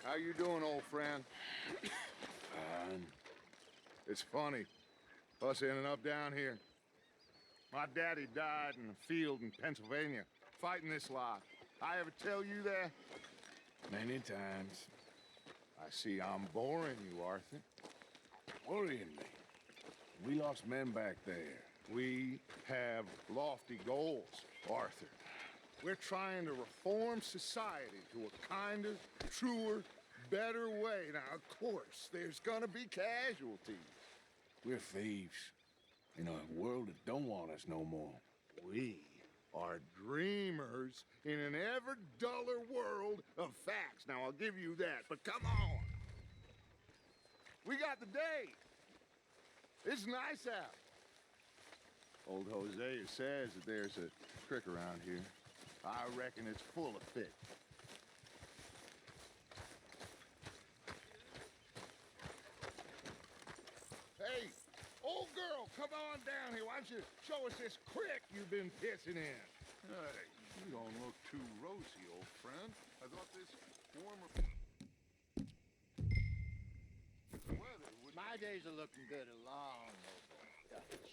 How you doing, old friend? Fine. It's funny, us ending up down here. My daddy died in a field in Pennsylvania, fighting this lot. I ever tell you that? Many times. I see I'm boring you, Arthur. Worrying me. We lost men back there. We have lofty goals, Arthur. We're trying to reform society to a kinder, truer, better way. Now, of course, there's gonna be casualties. We're thieves. In a world that don't want us no more. We are dreamers in an ever duller world of facts. Now, I'll give you that, but come on. We got the day. It's nice out. Old Hosea says that there's a creek around here. I reckon it's full of fish. Hey, old girl, come on down here. Why don't you show us this creek you've been pissing in? Hey, you don't look too rosy, old friend. I thought this warmer weather would... My days are looking good along, Dutch.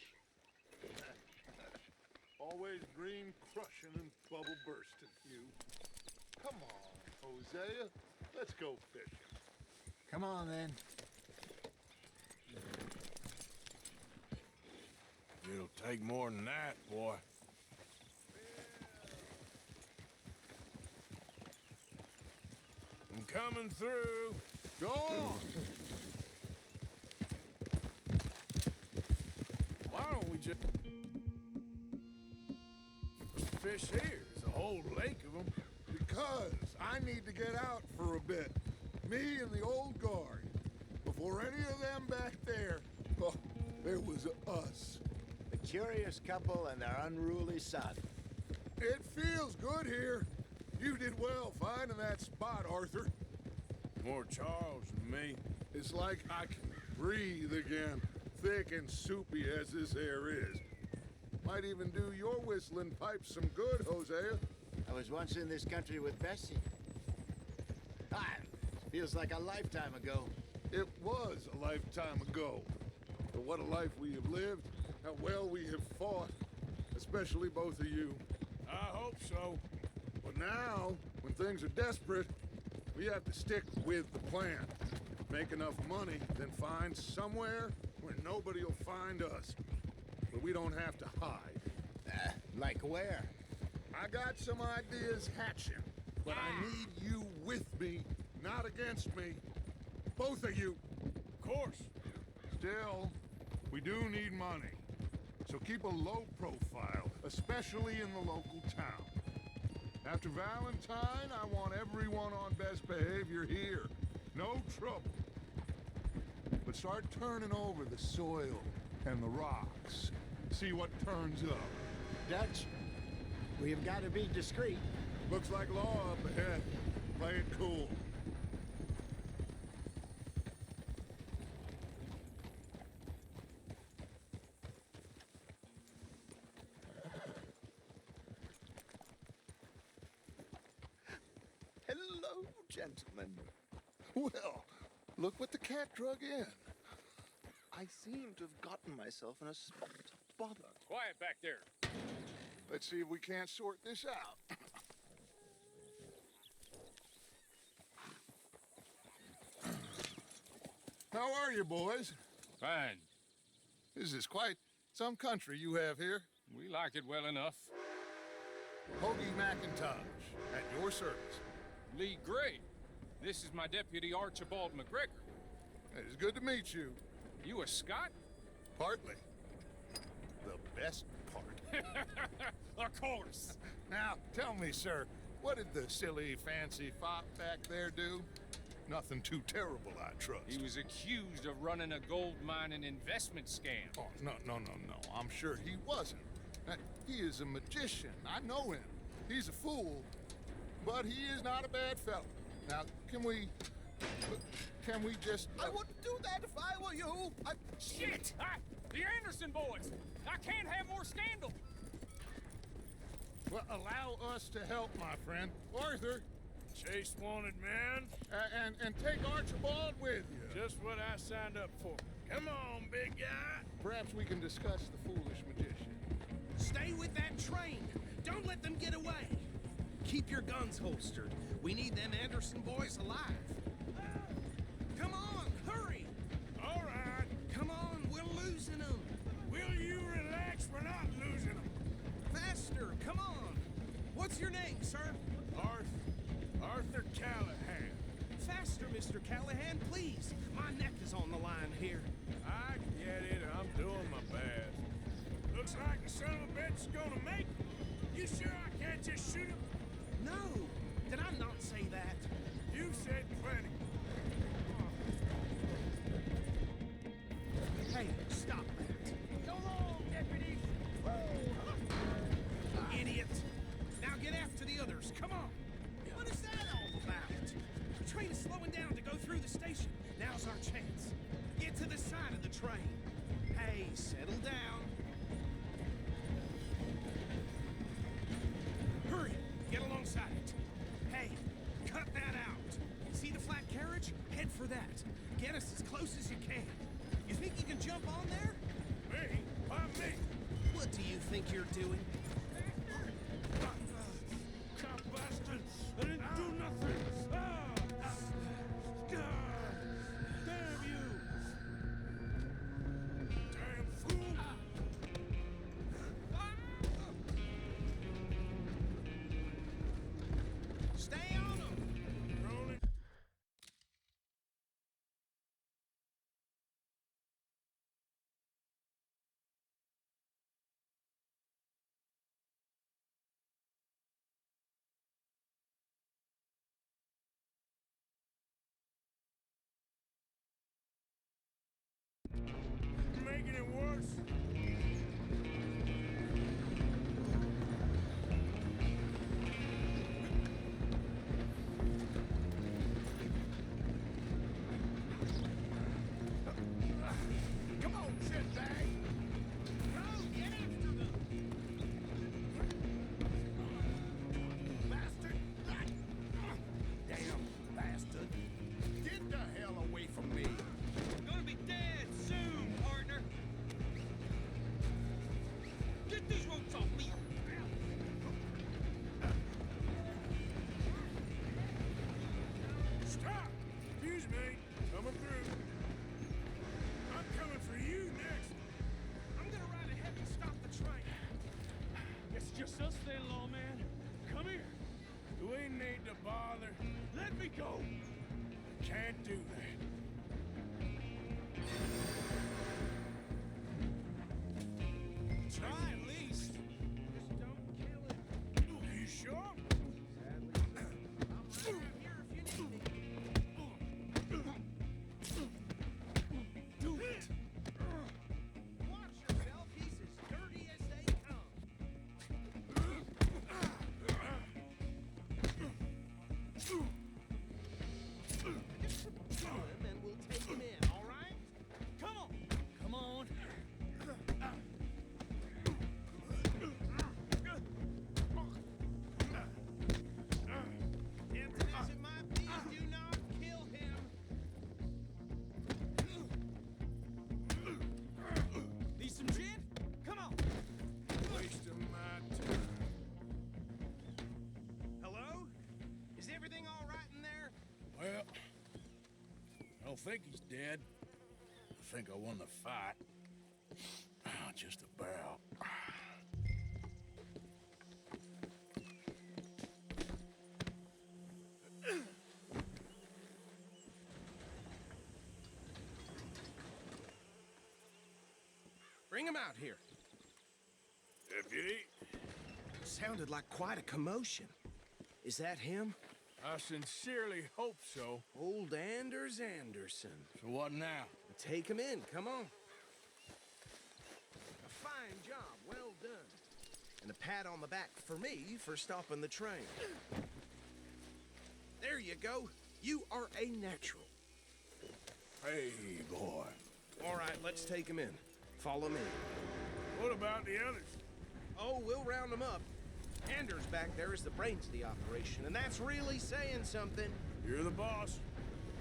Always green crushing and bubble bursting, you. Come on, Hosea. Let's go fishing. Come on, then. It'll take more than that, boy. I'm coming through. Go on. Why don't we just fish here? There's a whole lake of them. Because I need to get out for a bit. Me and the old guard. Before any of them back there, oh, there was us. A curious couple and their unruly son. It feels good here. You did well finding that spot, Arthur. More Charles than me. It's like I can breathe again, thick and soupy as this air is. Might even do your whistling pipes some good, Hosea. I was once in this country with Bessie. Feels like a lifetime ago. It was a lifetime ago. But what a life we have lived, how well we have fought, especially both of you. I hope so. But now, when things are desperate, we have to stick with the plan. Make enough money, then find somewhere where nobody will find us. But we don't have to hide. Like where? I got some ideas hatching, but I need you with me, not against me. Both of you. Of course. Still, we do need money. So keep a low profile, especially in the local town. After Valentine, I want everyone on best behavior here. No trouble. But start turning over the soil and the rocks. See what turns up. Dutch, we've got to be discreet. Looks like law up ahead. Play it cool. Hello, gentlemen. Well, look what the cat drug in. I seem to have gotten myself in a spot of bother. Quiet back there. Let's see if we can't sort this out. How are you, boys? Fine. This is quite some country you have here. We like it well enough. Hoagie McIntosh, at your service. Lee Gray. This is my deputy Archibald McGregor. It is good to meet you. You a Scot? Partly. The best part. Of course. Now, tell me, sir, what did the silly, fancy fop back there do? Nothing too terrible, I trust. He was accused of running a gold mining investment scam. Oh, no. I'm sure he wasn't. He is a magician. I know him. He's a fool, but he is not a bad fellow. Now, can we just... I wouldn't do that if I were you. Shit! The Anderson boys! I can't have more scandal! Well, allow us to help, my friend. Arthur, Chase wanted man. And take Archibald with you. Just what I signed up for. Come on, big guy. Perhaps we can discuss the foolish magician. Stay with that train. Don't let them get away. Keep your guns holstered. We need them Anderson boys alive. Come on, hurry. All right. Come on, we're losing them. Will you relax? We're not losing them. Faster, come on. What's your name, sir? Arthur Callahan. Faster, Mr. Callahan, please. My neck is on the line here. I get it. I'm doing my best. Looks like the son of a bitch is gonna make it. You sure I can't just shoot him? No, did I not say that? You said plenty. Hey, stop that. Go on, deputies. Idiot. Now get after the others, come on. What is that all about? The train is slowing down to go through the station. Now's our chance. Get to the side of the train. Hey, settle down. Hurry, get alongside it. Hey, cut that out. See the flat carriage? Head for that. Get us as close as you can. You think you can jump on there? Me? Why me? What do you think you're doing? Cop bastard! I didn't do nothing! Damn you! Damn fool! Stay on them! Rolling. Making it worse. Come on, shitbag! Go, get after them! Bastard! Damn bastard! Get the hell away from me! Gonna be dead soon, partner. Get these ropes off me. Stop! Excuse me. Coming through. I'm coming for you next. I'm gonna ride ahead and stop the train. It's just us then, lawman. Come here. We need to bother. Let me go. Can't do that. Try at least. Just don't kill him. Are you sure? I'll ride around here if you need me. Do it. Watch yourself, he's as dirty as they come. Just kill him and we'll take him in, all right? Come on. Come on. Tempting as it might be, do not kill him. Need some gin? Come on. Wasting my time. Hello? Is everything all right in there? Well, I don't think he's dead. I think I won the fight. Just about. Bring him out here. Deputy, Sounded like quite a commotion. Is that him? I sincerely hope so. Old Anders Anderson. So what now? Take him in, come on. A fine job, well done. And a pat on the back for me for stopping the train. There you go. You are a natural. Hey, boy. All right, let's take him in. Follow me. What about the others? Oh, we'll round them up. Anders back there is the brains of the operation, and that's really saying something. You're the boss.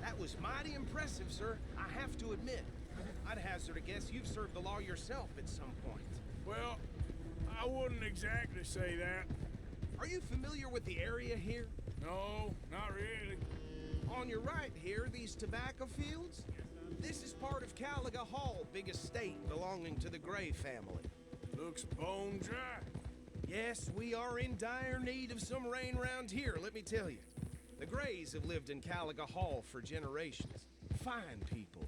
That was mighty impressive, sir. I have to admit. I'd hazard a guess you've served the law yourself at some point. Well, I wouldn't exactly say that. Are you familiar with the area here? No, not really. On your right here, these tobacco fields? This is part of Caliga Hall, big estate belonging to the Gray family. Looks bone dry. Yes, we are in dire need of some rain around here, let me tell you. The Grays have lived in Caliga Hall for generations. Fine people.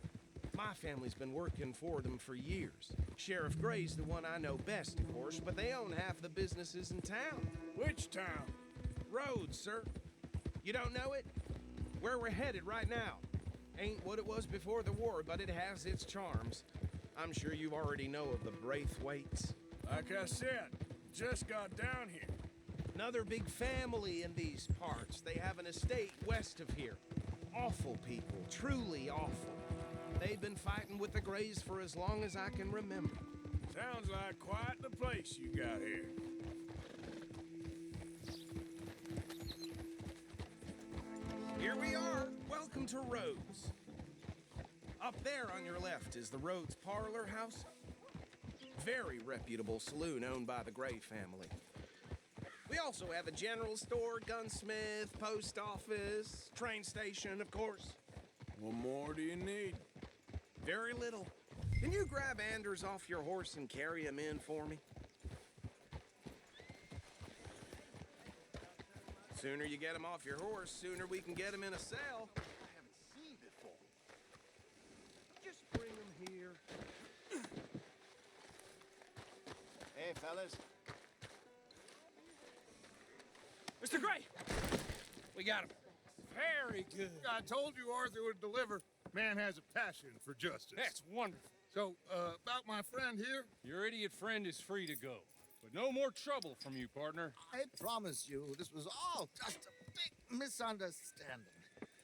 My family's been working for them for years. Sheriff Gray's the one I know best, of course, but they own half the businesses in town. Which town? Rhodes, sir. You don't know it? Where we're headed right now. Ain't what it was before the war, but it has its charms. I'm sure you already know of the Braithwaites. Like I said, just got down here. Another big family in these parts. They have an estate west of here. Awful people, truly awful. They've been fighting with the Grays for as long as I can remember. Sounds like quite the place you got here. Here we are. Welcome to Rhodes. Up there on your left is the Rhodes Parlor House. Very reputable saloon owned by the Gray family. We also have a general store, gunsmith, post office, train station, of course. What more do you need? Very little. Can you grab Anders off your horse and carry him in for me? Sooner you get him off your horse, sooner we can get him in a cell. I haven't seen before. Just bring him here. Hey, fellas. Mr. Gray! We got him. Very good. I told you Arthur would deliver. Man has a passion for justice. That's wonderful. So, about my friend here? Your idiot friend is free to go. But no more trouble from you, partner. I promise you, this was all just a big misunderstanding.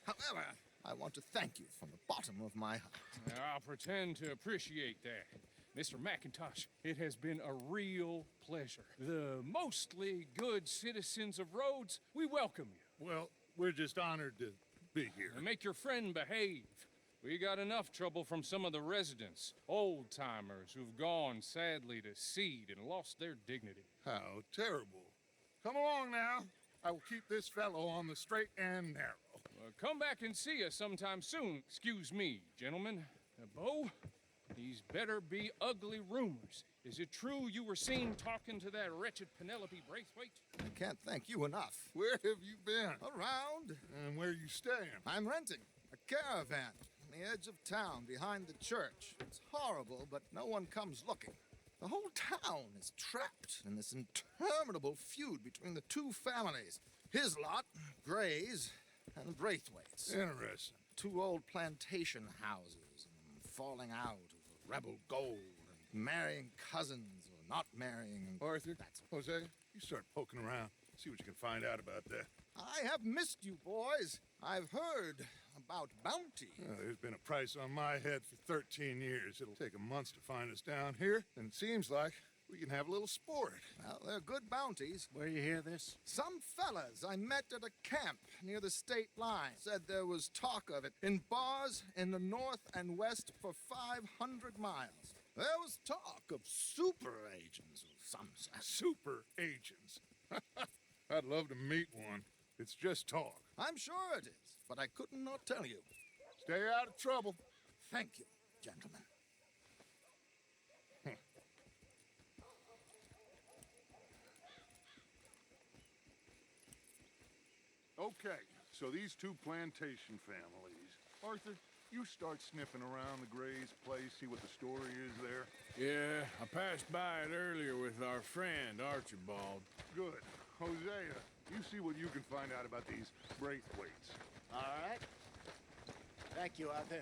However, I want to thank you from the bottom of my heart. I'll pretend to appreciate that. Mr. McIntosh, it has been a real pleasure. The mostly good citizens of Rhodes, we welcome you. Well, we're just honored to be here. And make your friend behave. We got enough trouble from some of the residents, old-timers who've gone, sadly, to seed and lost their dignity. How terrible. Come along now. I will keep this fellow on the straight and narrow. Come back and see us sometime soon. Excuse me, gentlemen. Bo, these better be ugly rumors. Is it true you were seen talking to that wretched Penelope Braithwaite? I can't thank you enough. Where have you been? Around, And where you staying? I'm renting a caravan on the edge of town behind the church. It's horrible, but no one comes looking. The whole town is trapped in this interminable feud between the two families. His lot, Gray's, and Braithwaite's. Interesting. Two old plantation houses, and falling out over rebel gold, and marrying cousins or not marrying. And Arthur, that's Jose, you start poking around. See what you can find out about that. I have missed you, boys. I've heard about bounty. There's been a price on my head for 13 years. It'll take a month to find us down here, and it seems like we can have a little sport. Well, they're good bounties. Where you hear this? Some fellas I met at a camp near the state line said there was talk of it in bars in the north and west for 500 miles. There was talk of super agents of some sort. Super agents. I'd love to meet one. It's just talk. I'm sure it is, but I could not tell you. Stay out of trouble. Thank you, gentlemen. Okay, so these two plantation families. Arthur, you start sniffing around the Gray's place, see what the story is there. Yeah, I passed by it earlier with our friend, Archibald. Good. Hosea, you see what you can find out about these Braithwaites. All right. Thank you, Arthur.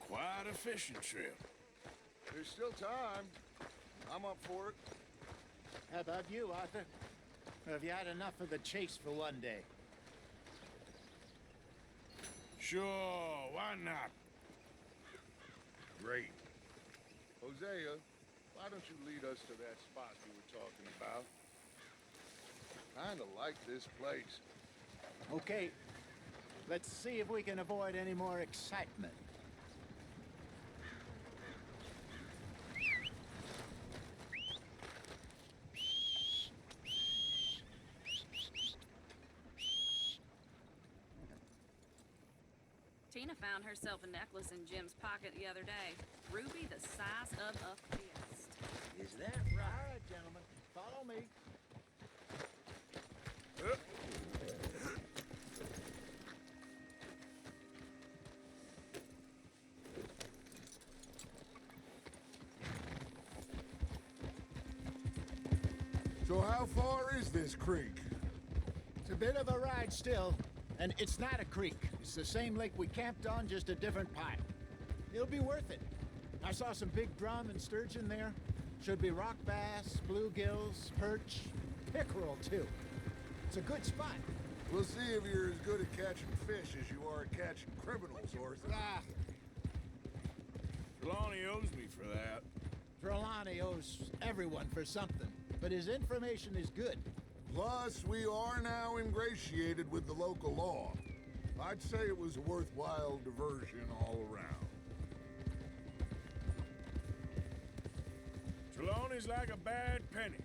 Quite a fishing trip. There's still time. I'm up for it. How about you, Arthur? Have you had enough of the chase for one day? Sure, why not? Great. Hosea, why don't you lead us to that spot you were talking about? Kinda like this place. Okay, let's see if we can avoid any more excitement. Tina found herself a necklace in Jim's pocket the other day. Ruby the size of a fist. Is that All right? right, gentlemen, follow me. So how far is this creek? It's a bit of a ride still, and it's not a creek. It's the same lake we camped on, just a different pipe. It'll be worth it. I saw some big drum and sturgeon there. Should be rock bass, bluegills, perch, pickerel too. It's a good spot. We'll see if you're as good at catching fish as you are at catching criminals, Arthur. Ah, Trelawney owes me for that. Trelawney owes everyone for something, but his information is good. Plus, we are now ingratiated with the local law. I'd say it was a worthwhile diversion all around. Trelawney's like a bad penny.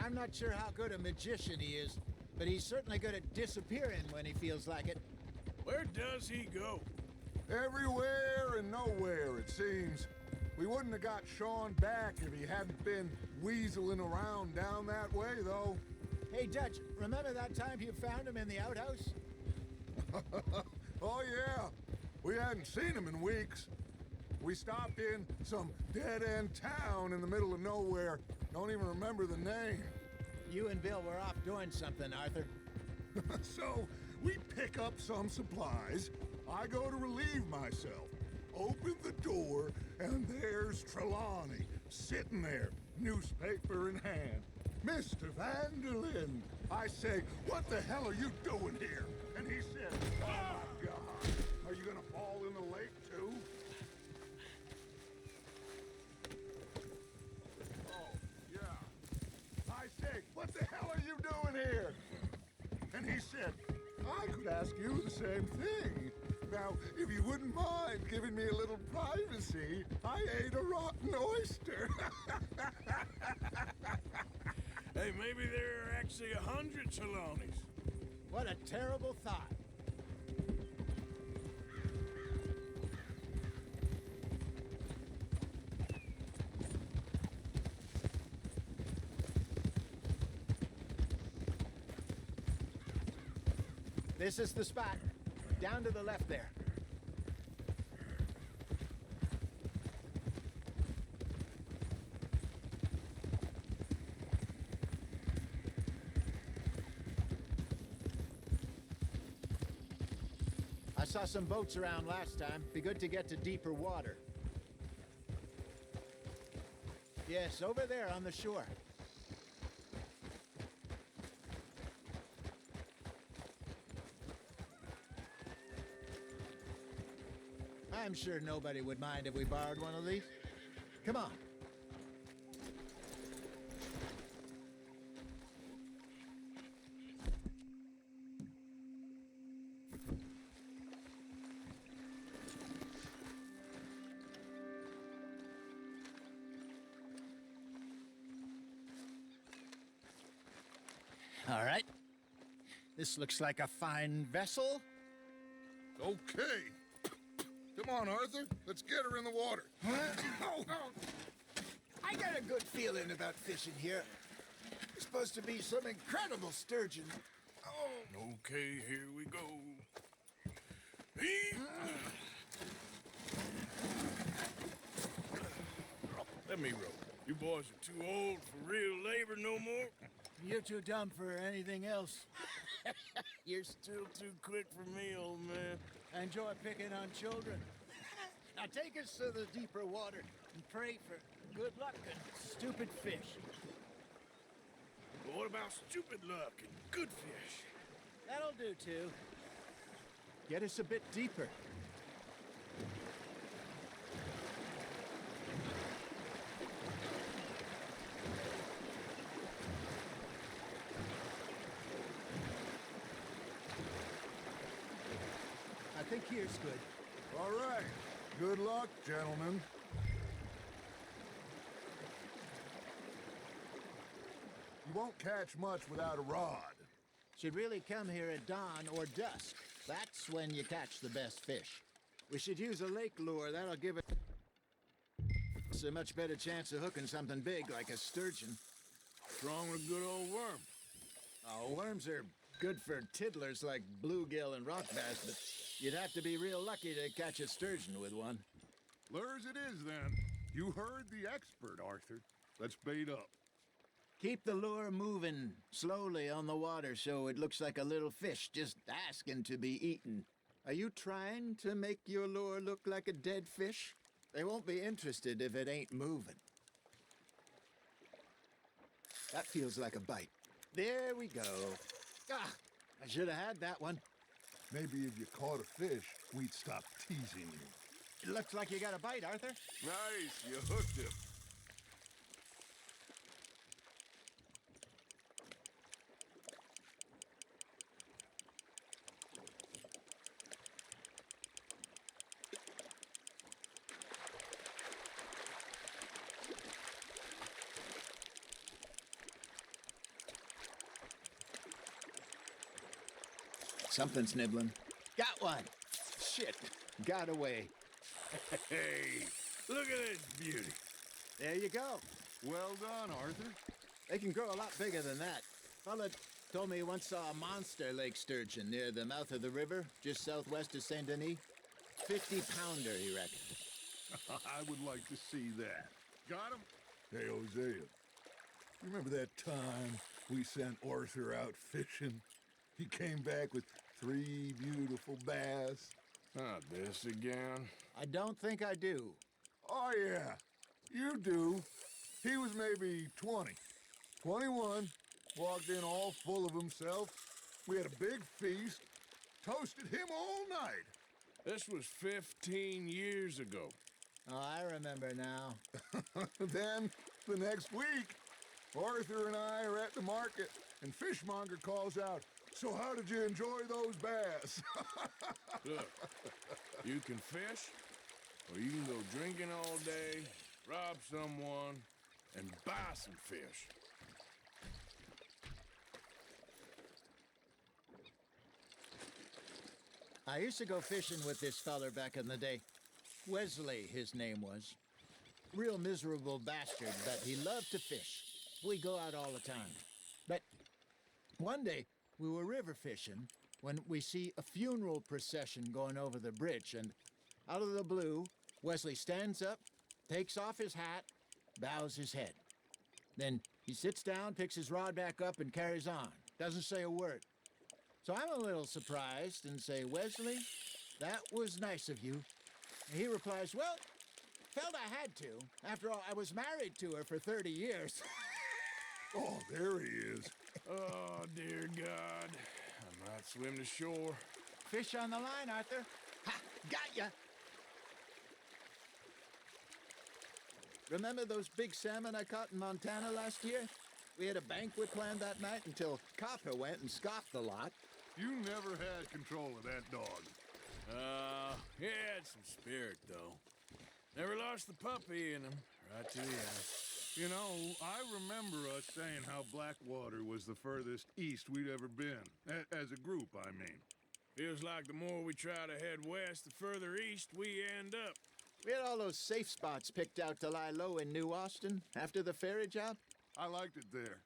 I'm not sure how good a magician he is, but he's certainly good at disappearing when he feels like it. Where does he go? Everywhere and nowhere, it seems. We wouldn't have got Sean back if he hadn't been weaseling around down that way, though. Hey, Dutch, remember that time you found him in the outhouse? Oh, yeah. We hadn't seen him in weeks. We stopped in some dead-end town in the middle of nowhere. Don't even remember the name. You and Bill were off doing something, Arthur. So, we pick up some supplies. I go to relieve myself. Open the door, and there's Trelawney, sitting there, newspaper in hand. Mr. Vanderlyn. I say, what the hell are you doing here? And he said, oh my God, are you gonna fall in the lake too? Oh, yeah. I say, what the hell are you doing here? And he said, I could ask you the same thing. Now, if you wouldn't mind giving me a little privacy, I ate a rotten oyster. Hey, maybe there are actually 100 Trelawneys. What a terrible thought. This is the spot. Down to the left there. I saw some boats around last time. Be good to get to deeper water. Yes, over there on the shore. I'm sure nobody would mind if we borrowed one of these. Come on. All right. This looks like a fine vessel. Okay. Come on, Arthur. Let's get her in the water. I got a good feeling about fishing here. There's supposed to be some incredible sturgeon. Okay, here we go. Heave. Let me row. You boys are too old for real labor no more. You're too dumb for anything else. You're still too quick for me, old man. I enjoy picking on children. Now take us to the deeper water and pray for good luck and stupid fish. But what about stupid luck and good fish? That'll do, too. Get us a bit deeper. here's good. All right. Good luck, gentlemen. You won't catch much without a rod. Should really come here at dawn or dusk. That's when you catch the best fish. We should use a lake lure. That'll give us a much better chance of hooking something big like a sturgeon. Strong with a good old worm. Oh, worms are good for tiddlers like bluegill and rock bass, but you'd have to be real lucky to catch a sturgeon with one. Lures it is, then. You heard the expert, Arthur. Let's bait up. Keep the lure moving slowly on the water so it looks like a little fish just asking to be eaten. Are you trying to make your lure look like a dead fish? They won't be interested if it ain't moving. That feels like a bite. There we go. Ah, I should have had that one. Maybe if you caught a fish, we'd stop teasing you. It looks like you got a bite, Arthur. Nice, you hooked him. Something's nibbling. Got one. Shit. Got away. Hey, look at this beauty. There you go. Well done, Arthur. They can grow a lot bigger than that. Fella told me he once saw a monster lake sturgeon near the mouth of the river, just southwest of Saint Denis. 50-pounder, he reckoned. I would like to see that. Got him? Hey, Hosea. You remember that time we sent Arthur out fishing? He came back with 3 beautiful bass. Not this again. I don't think I do. Oh, yeah. You do. He was maybe 20. 21. Walked in all full of himself. We had a big feast. Toasted him all night. This was 15 years ago. Oh, I remember now. Then, the next week, Arthur and I are at the market, and Fishmonger calls out, "So how did you enjoy those bass?" Look, you can fish, or you can go drinking all day, rob someone, and buy some fish. I used to go fishing with this feller back in the day. Wesley, his name was. Real miserable bastard, but he loved to fish. We go out all the time. But one day, we were river fishing when we see a funeral procession going over the bridge, and out of the blue, Wesley stands up, takes off his hat, bows his head. Then he sits down, picks his rod back up, and carries on. Doesn't say a word. So I'm a little surprised and say, "Wesley, that was nice of you." And he replies, "Well, felt I had to. After all, I was married to her for 30 years. Oh, there he is. Oh, dear God. I might swim to shore. Fish on the line, Arthur. Ha! Got ya! Remember those big salmon I caught in Montana last year? We had a banquet planned that night until Copper went and scoffed the lot. You never had control of that dog. He had some spirit, though. Never lost the puppy in him, right to the end. You know, I remember us saying how Blackwater was the furthest east we'd ever been. As a group, I mean. Feels like the more we try to head west, the further east we end up. We had all those safe spots picked out to lie low in New Austin after the ferry job. I liked it there.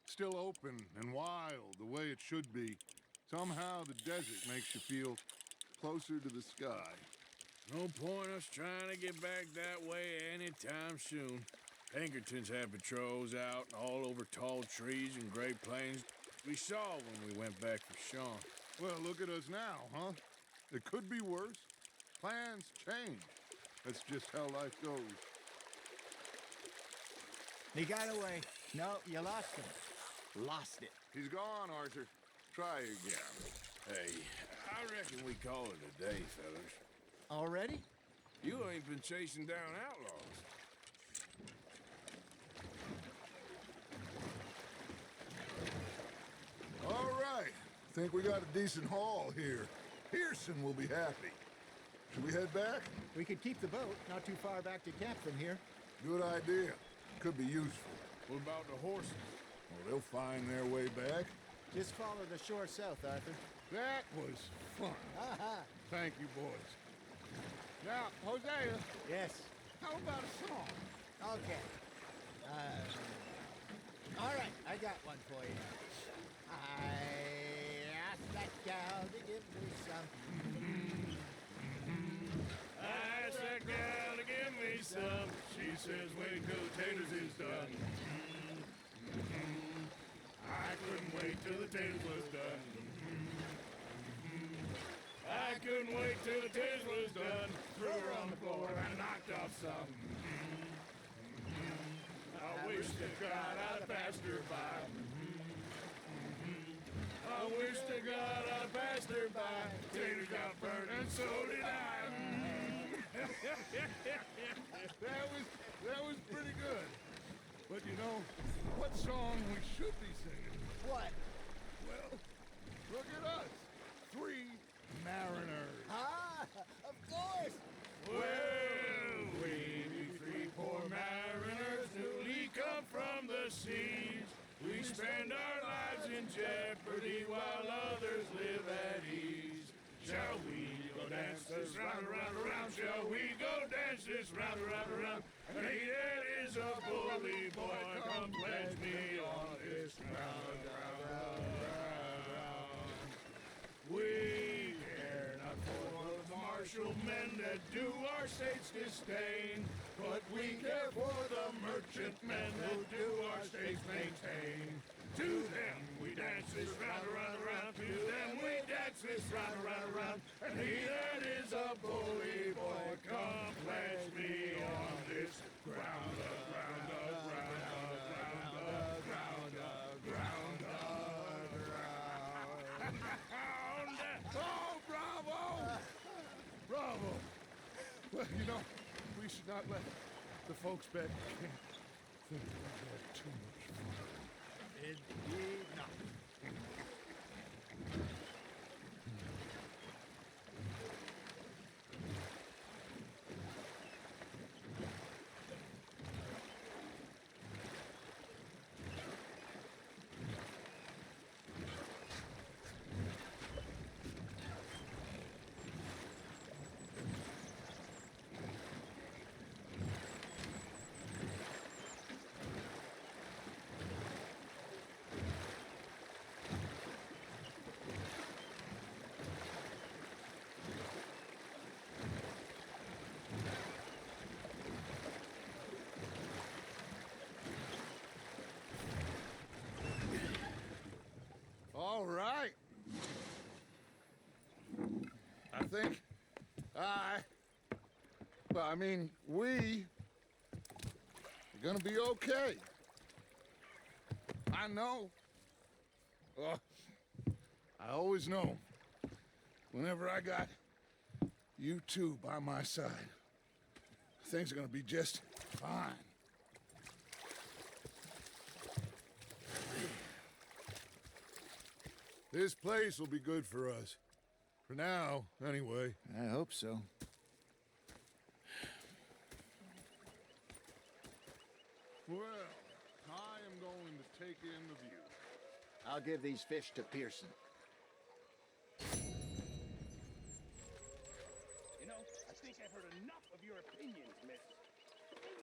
Still open and wild, the way it should be. Somehow the desert makes you feel closer to the sky. No point us trying to get back that way anytime soon. Pinkertons had patrols out all over tall trees and Great Plains. We saw when we went back for Sean. Well, look at us now, huh? It could be worse. Plans change. That's just how life goes. He got away. No, you lost him. Lost it. He's gone, Arthur. Try again. Hey, I reckon we call it a day, fellas. Already? You ain't been chasing down outlaws. All right. Think we got a decent haul here. Pearson will be happy. Should we head back? We could keep the boat not too far back to camp from here. Good idea. Could be useful. What about the horses? Well, they'll find their way back. Just follow the shore south, Arthur. That was fun. Aha! Thank you, boys. Now, Hosea, Yes. how about a song? Okay. All right, I got one for you. I asked that gal to give me some. I asked that gal to give me some. She says, wait till the taters is done. I couldn't wait till the taters was done. I couldn't wait till the taters was done. Threw her on the floor and knocked off some. I wish to God I'd passed her by. I wish to God I passed her by. Taters got burned and so did I. That was pretty good. But you know, what song we should be singing? What? Well, look at us. 3 mariners. Ah, of course. Well, we be 3 poor mariners newly come from the seas. We spend our lives in jeopardy while others live at ease. Shall we go dance this round, around, around? Shall we go dance this round, around, around? And he that is a bully boy, come pledge me on this round, round, round, round. We care not for the martial men that do our state's disdain, but we care for the merchant men who do our state's maintain. To them we dance this round, around, around. To them we dance this round, around, around. And he that is a bully boy, come pledge me on this ground, ground, ground, ground, ground, ground, ground. Oh, bravo! Bravo! Well, you know, we should not let the folks back at camp think we had too much fun. Indeed not. All right. I think we are gonna be okay. I know. I always know. Whenever I got you two by my side, things are gonna be just fine. This place will be good for us. For now, anyway. I hope so. Well, I am going to take in the view. I'll give these fish to Pearson. You know, I think I've heard enough of your opinions, miss.